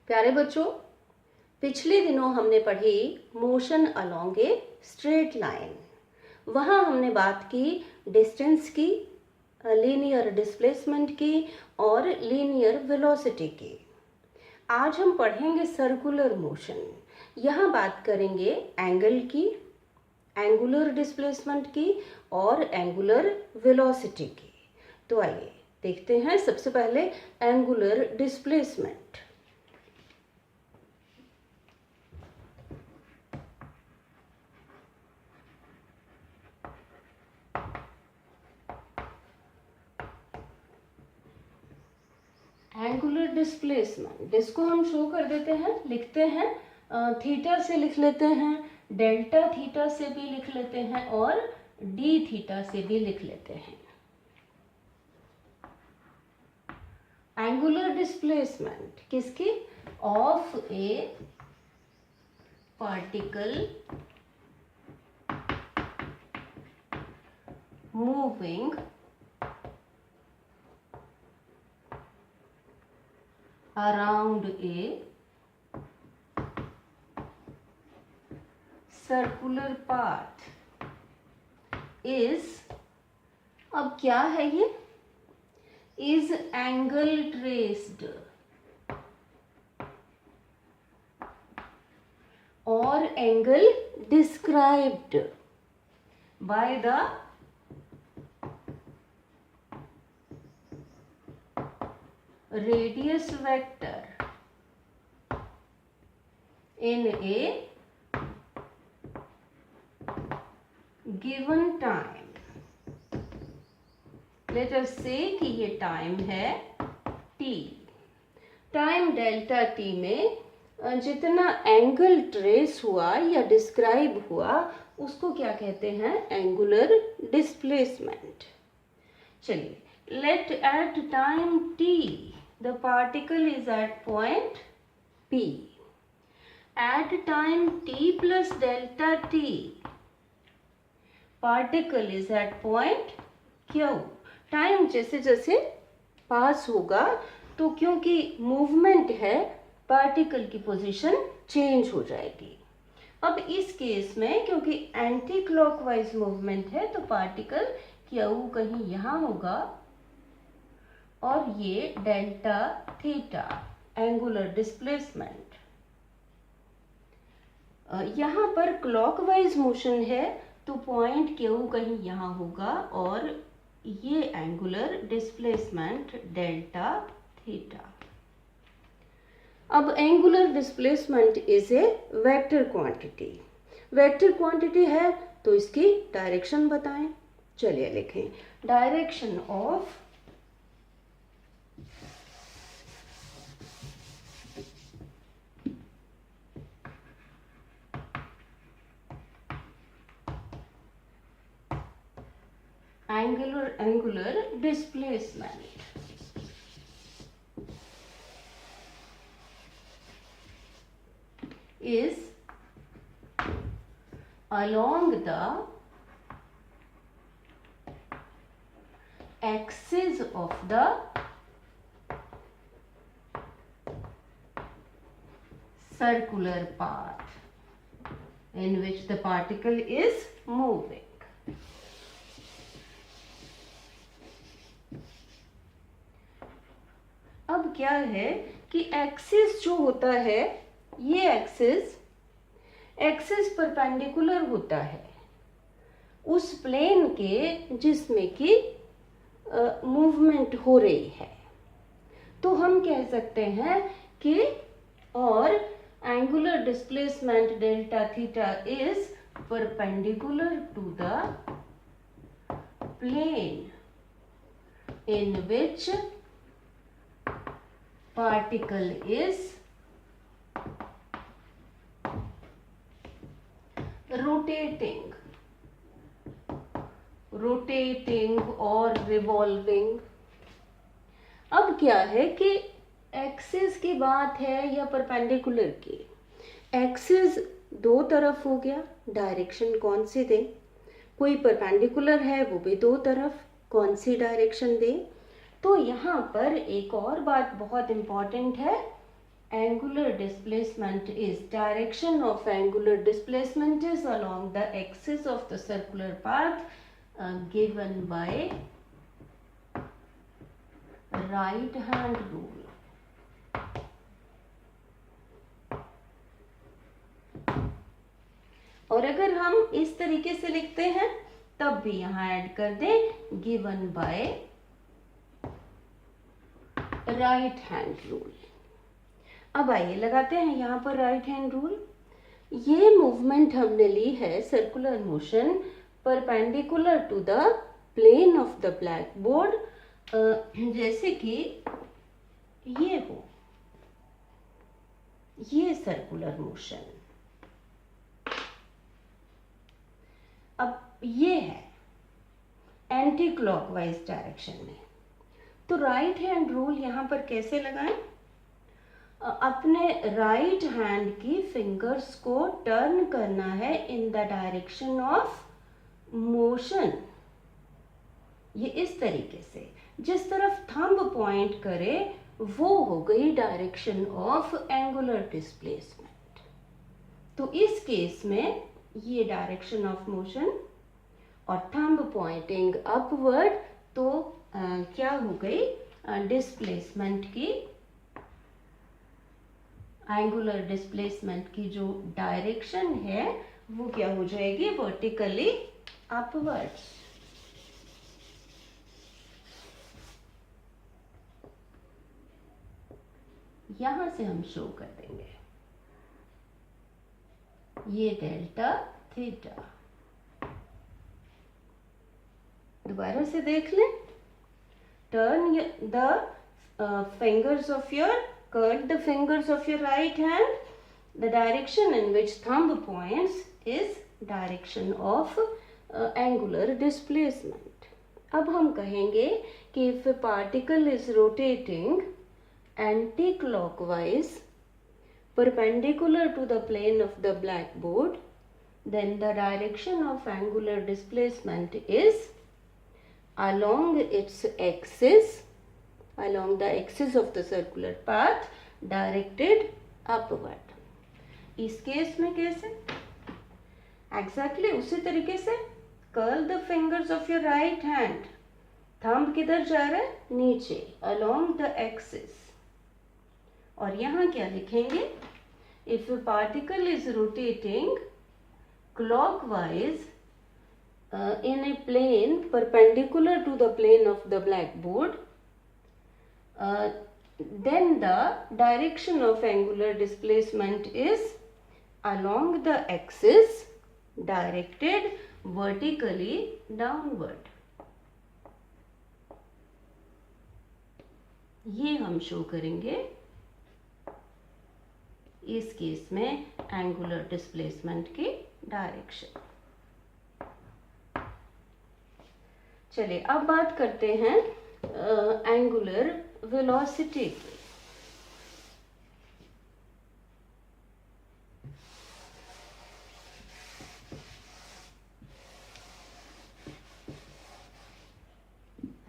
प्यारे बच्चों, पिछले दिनों हमने पढ़ी motion along a straight line. वहाँ हमने बात की डिस्टेंस की, लीनियर डिस्प्लेसमेंट की और लीनियर वेलोसिटी की। आज हम पढ़ेंगे सर्कुलर मोशन। यहाँ बात करेंगे एंगल की, एंगुलर डिस्प्लेसमेंट की और एंगुलर वेलोसिटी की। तो आइए देखते हैं सबसे पहले एंगुलर डिस्प्लेसमेंट। एंगुलर डिस्प्लेसमेंट, इसको हम शो कर देते हैं, लिखते हैं, थीटा से लिख लेते हैं, डेल्टा थीटा से भी लिख लेते हैं और डी थीटा से भी लिख लेते हैं। एंगुलर डिस्प्लेसमेंट किसकी? Of A particle moving around a circular path is, अब क्या है ये? is angle traced or angle described by the radius vector in a given time. Let us say कि ये टाइम है t। टाइम डेल्टा t में जितना angle trace हुआ या डिस्क्राइब हुआ उसको क्या कहते हैं? Angular displacement. चलिए, let at time t the particle is at point P. At time t plus delta t, particle is at point Q. Time जैसे जैसे पास होगा तो क्योंकि मूवमेंट है, पार्टिकल की पोजीशन चेंज हो जाएगी। अब इस केस में क्योंकि एंटी क्लॉकवाइज मूवमेंट है तो पार्टिकल Q कहीं यहाँ होगा और ये डेल्टा थीटा एंगुलर डिस्प्लेसमेंट। यहाँ पर क्लॉकवाइज मोशन है तो पॉइंट Q कहीं यहाँ होगा और ये एंगुलर डिस्प्लेसमेंट डेल्टा थीटा। अब angular displacement is a vector quantity. Vector quantity है तो इसकी डायरेक्शन बताएं। चलिए लिखें, direction of angular displacement is along the axis of the circular path in which the particle is moving. अब क्या है कि एक्सिस जो होता है, ये एक्सिस परपेंडिकुलर होता है उस प्लेन के जिसमें कि मूवमेंट हो रही है। तो हम कह सकते हैं कि और angular displacement delta theta is perpendicular to the plane in which particle is rotating or revolving। अब क्या है कि एक्सिस की बात है या परपेंडिकुलर की? एक्सिस दो तरफ हो गया, डायरेक्शन कौन सी दे? कोई परपेंडिकुलर है वो भी दो तरफ, कौन सी डायरेक्शन दे? तो यहाँ पर एक और बात बहुत इम्पॉर्टेंट है angular displacement is, direction of angular displacement is along the axis of the circular path given by right hand rule. और अगर हम इस तरीके से लिखते हैं तब भी यहां ऐड कर दें given by right hand rule. अब आइए लगाते हैं यहां पर राइट हैंड रूल। ये मूवमेंट हमने ली है circular motion perpendicular to the plane of the black board, जैसे कि ये हो, ये सर्कुलर मोशन। अब ये है एंटी क्लॉकवाइज डायरेक्शन में, तो राइट हैंड रूल यहां पर कैसे लगाएं? अपने राइट हैंड की फिंगर्स को टर्न करना है in the direction of motion. ये इस तरीके से, जिस तरफ थंब पॉइंट करे वो हो गई डायरेक्शन ऑफ एंगुलर डिस्प्लेसमेंट। तो इस केस में ये डायरेक्शन ऑफ मोशन और थंब पॉइंटिंग अपवर्ड, तो क्या हो गई डिस्प्लेसमेंट की, एंगुलर डिस्प्लेसमेंट की जो डायरेक्शन है वो क्या हो जाएगी? Vertically upward. यहां से हम शो कर देंगे ये डेल्टा थीटा। दोबारा से देख लें। Turn the fingers of your, curl the fingers of your right hand. The direction in which thumb points is direction of angular displacement. अब हम कहेंगे कि if a particle is rotating anti-clockwise perpendicular to the plane of the blackboard, then the direction of angular displacement is along its axis, along the axis of the circular path directed upward. इस case में कैसे? Exactly उसी तरीके से curl the fingers of your right hand. Thumb किधर जा रहा है? नीचे, along the axis. और यहाँ क्या लिखेंगे? If a particle is rotating clockwise in a plane perpendicular to the plane of the blackboard, then the direction of angular displacement is along the axis directed vertically downward. ये हम show करेंगे इस case में angular displacement की direction. चलिए अब बात करते हैं एंगुलर वेलोसिटी की।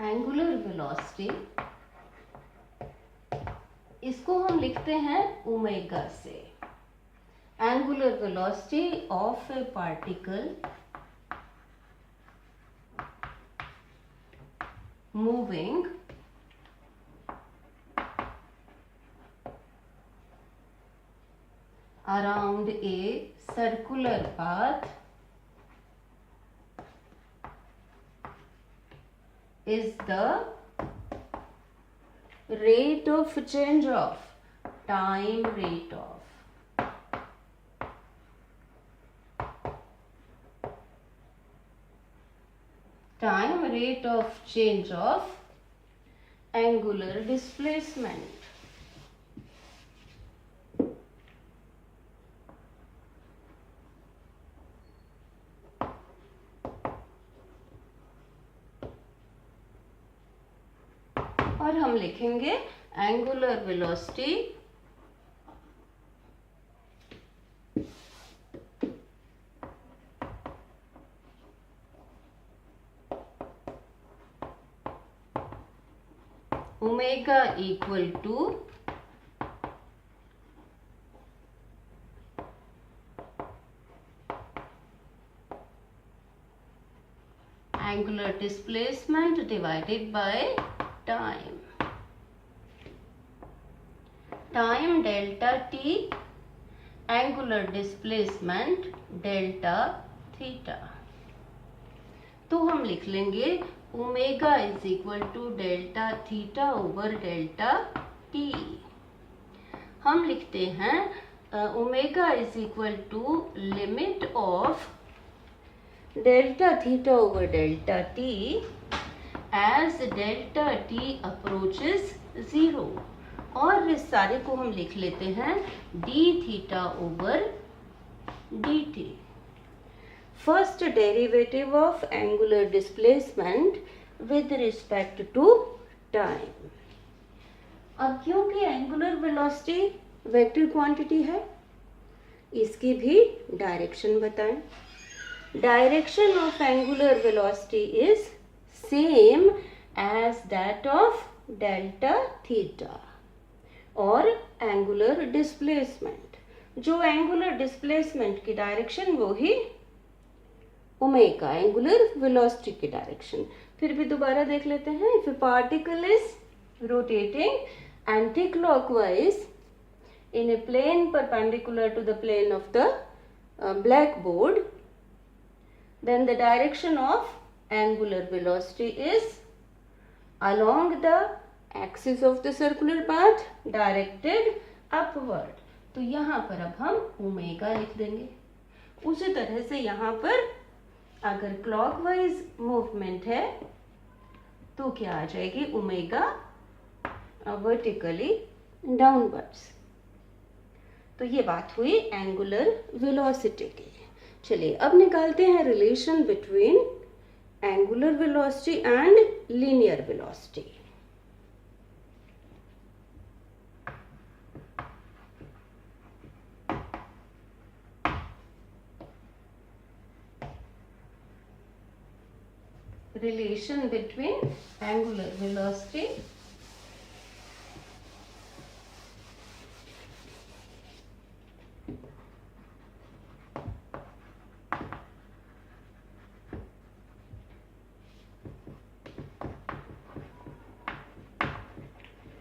एंगुलर वेलोसिटी, इसको हम लिखते हैं ओमेगा से। Angular velocity of A particle moving around a circular path is the rate of change of, time rate of, time rate of change of angular displacement. और हम लिखेंगे angular velocity omega equal to displacement divided by time. Time delta t, angular displacement delta theta. तो हम लिख लेंगे omega is equal to delta theta over delta T. हम लिखते हैं omega is equal to limit of delta theta over delta T as delta T approaches 0. और इस सारे को हम लिख लेते हैं D theta over D T. First derivative of angular displacement with respect to time. अब क्योंकि एंगुलर वेलोसिटी वेक्टर क्वांटिटी है, इसकी भी डायरेक्शन बताएं. Direction of angular velocity is same as that of delta theta. और एंगुलर डिस्प्लेसमेंट, जो angular displacement की direction वो ही ओमेगा एंगुलर वेलोसिटी की डायरेक्शन. फिर भी दोबारा देख लेते हैं. If a particle is rotating anti clockwise in a plane perpendicular to the plane of the blackboard, then the direction of angular velocity is along the axis of the circular path directed upward. तो यहाँ पर अब हम omega लिख देंगे. उसी तरह से यहाँ पर अगर क्लॉकवाइज मूवमेंट है तो क्या आ जाएगी ओमेगा वर्टिकली डाउनवर्ड्स. तो ये बात हुई एंगुलर वेलोसिटी की. चलिए अब निकालते हैं relation between angular velocity and linear velocity. Relation between angular velocity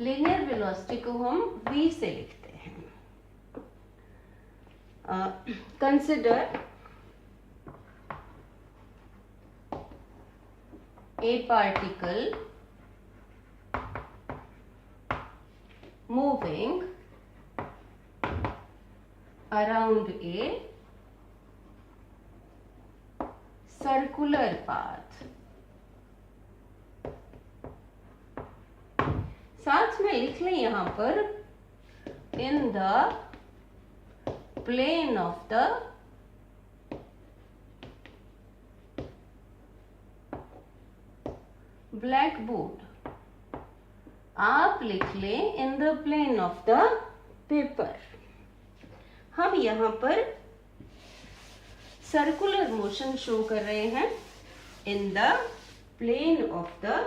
linear velocity को हम v से लिखते हैं. Consider a particle moving around a circular path. साथ में लिख लें यहाँ पर in the plane of the blackboard. आप लिख लें in the plane of the paper. हम यहाँ पर सर्कुलर मोशन शो कर रहे हैं in the plane of the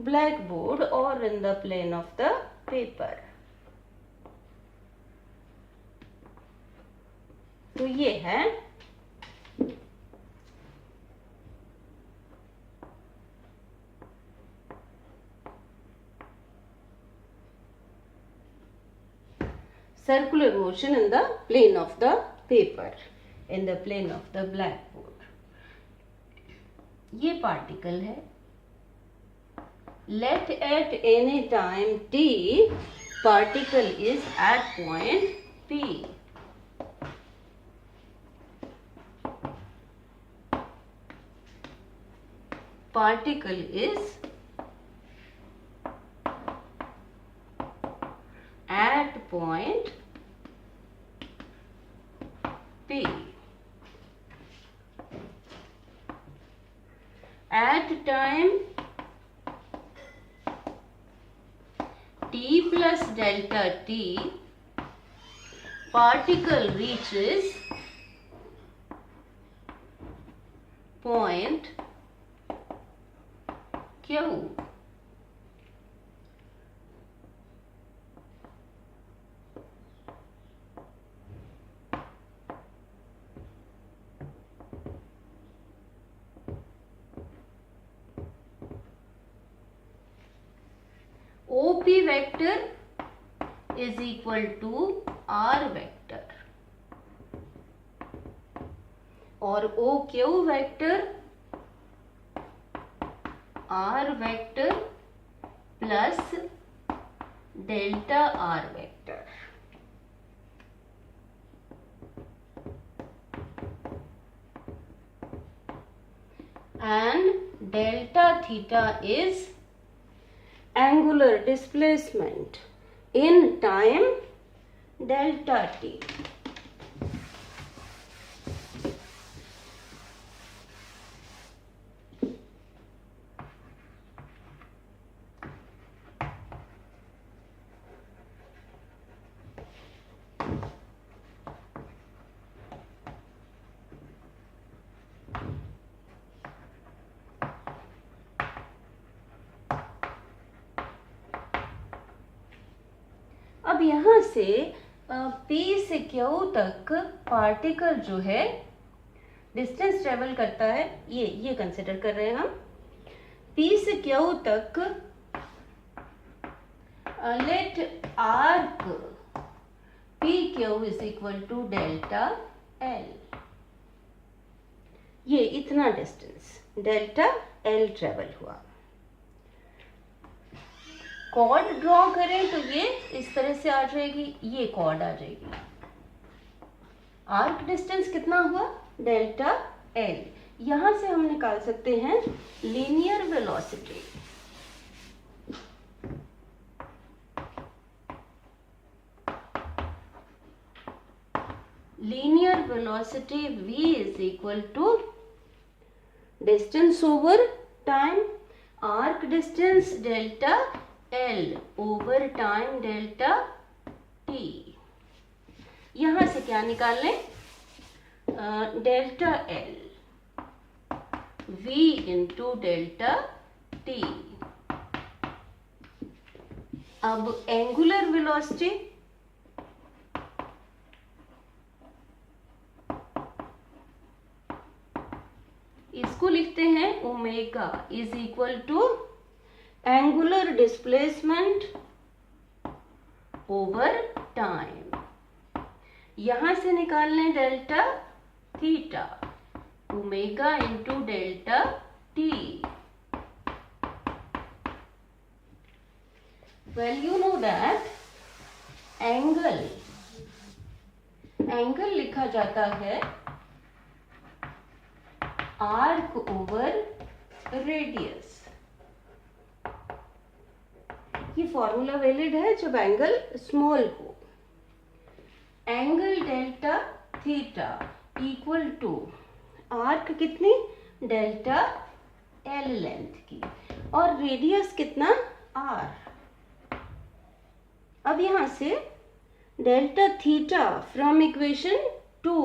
blackboard और in the plane of the paper. तो ये है circular motion in the plane of the paper, in the plane of the blackboard. ये पार्टिकल है. Let at any time t particle is at point P. Particle is at point P. At time t plus delta t, particle reaches point Q. OP vector is equal to R vector और OQ vector R vector plus delta R vector. And delta theta is angular displacement in time delta t. अब यहाँ से P से Q तक particle जो है distance travel करता है, ये कंसिडर कर रहे हैं हम। P से Q तक let arc PQ is equal to delta L। ये इतना डिस्टेंस डेल्टा L ट्रेवल हुआ। कॉर्ड ड्रॉ करें तो ये इस तरह से आ जाएगी, ये कॉर्ड आ जाएगी। आर्क डिस्टेंस कितना हुआ? Delta L। यहां से हम निकाल सकते हैं linear velocity. Linear velocity v is equal to distance over time, arc distance delta L over time delta T। यहां से क्या निकाल लें? Delta L V into delta T। अब एंगुलर वेलोसिटी, इसको लिखते हैं omega is equal to angular displacement over time. यहां से निकाल लें delta theta, omega into delta T. Well you know that angle लिखा जाता है आर्क ओवर रेडियस। ये फॉर्मूला वैलिड है जब एंगल स्मॉल हो। Angle delta theta equal to arc कितनी? डेल्टा L लेंथ की, और रेडियस कितना? R। अब यहां से डेल्टा थीटा फ्रॉम इक्वेशन 2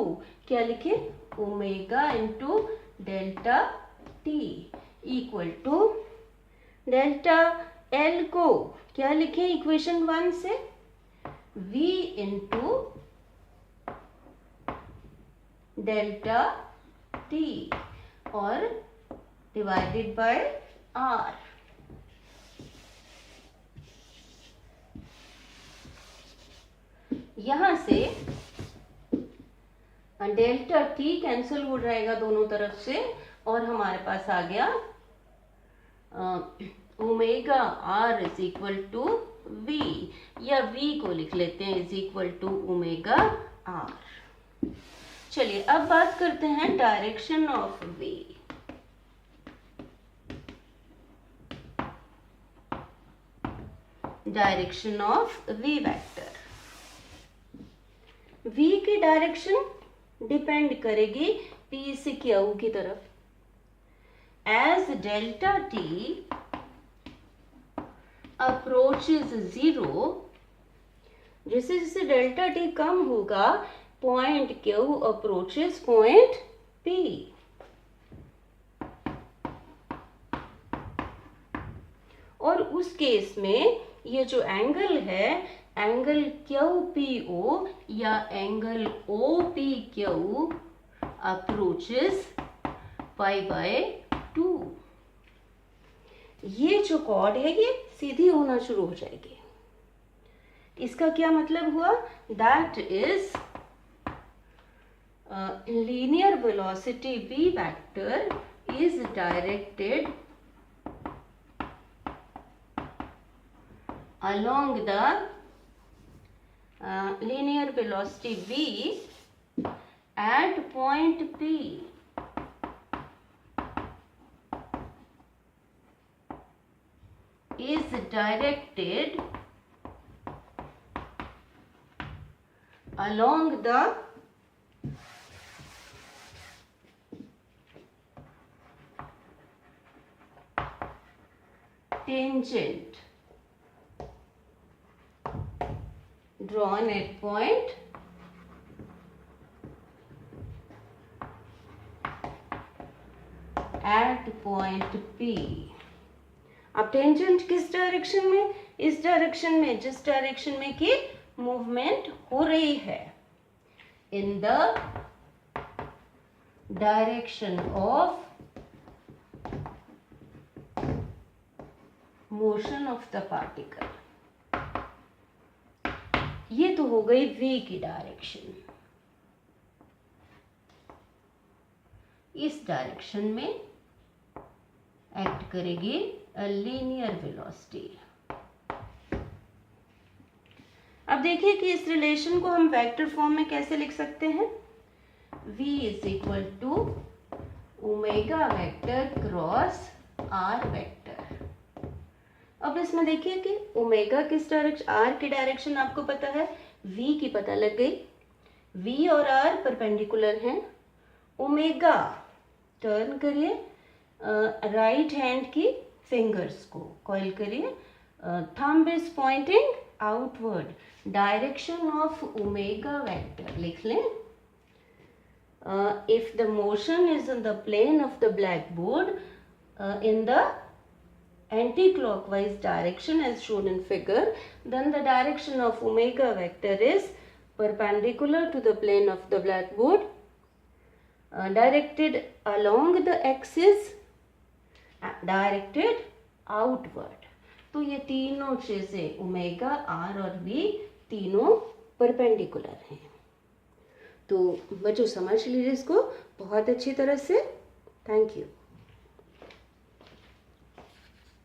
क्या लिखे? Omega into delta T equal to delta L को क्या लिखें इक्वेशन 1 से? V इंटू डेल्टा T और डिवाइडेड बाय R। यहां से डेल्टा T कैंसिल हो जाएगा दोनों तरफ से और हमारे पास आ गया omega R is equal to V, या V को लिख लेते हैं is equal to omega R। चलिए अब बात करते हैं direction of V। Direction of V vector. V की डायरेक्शन डिपेंड करेगी P से Q की तरफ। एज डेल्टा T अप्रोचेस 0, जैसे जैसे डेल्टा T कम होगा point Q approaches point P। और उस केस में ये जो एंगल है, एंगल QPO या angle OPQ approaches pi by 2। ये जो कॉर्ड है ये सीधी होना शुरू हो जाएगी। इसका क्या मतलब हुआ? That is linear velocity v vector is directed along the linear velocity v at point P is directed along the tangent drawn at point P। अब टेंजेंट किस डायरेक्शन में? इस डायरेक्शन में, जिस डायरेक्शन में कि मूवमेंट हो रही है, in the direction of motion of the particle. ये तो हो गई v की डायरेक्शन। इस डायरेक्शन में एक्ट करेगी लीनियर वेलोसिटी। अब देखिए कि इस रिलेशन को हम वेक्टर फॉर्म में कैसे लिख सकते हैं। v is equal to omega vector cross r vector. अब इसमें देखिए कि ओमेगा किस डायरेक्शन, r की डायरेक्शन आपको पता है, v की पता लग गई। v और r परपेंडिकुलर हैं। ओमेगा टर्न करिए राइट हैंड की फिंगर्स को, कॉइल करिए, thumb is pointing outward, direction of omega vector लिख लें। If the motion is in the plane of the black board in the anti-clockwise direction as shown in figure, then the direction of omega vector is perpendicular to the plane of the blackboard, directed along the axis, directed outward। तो ये तीनों चीजें omega, are और we तीनों perpendicular हैं। तो बच्चों समझ लीजिए इसको बहुत अच्छी तरह से। Thank you.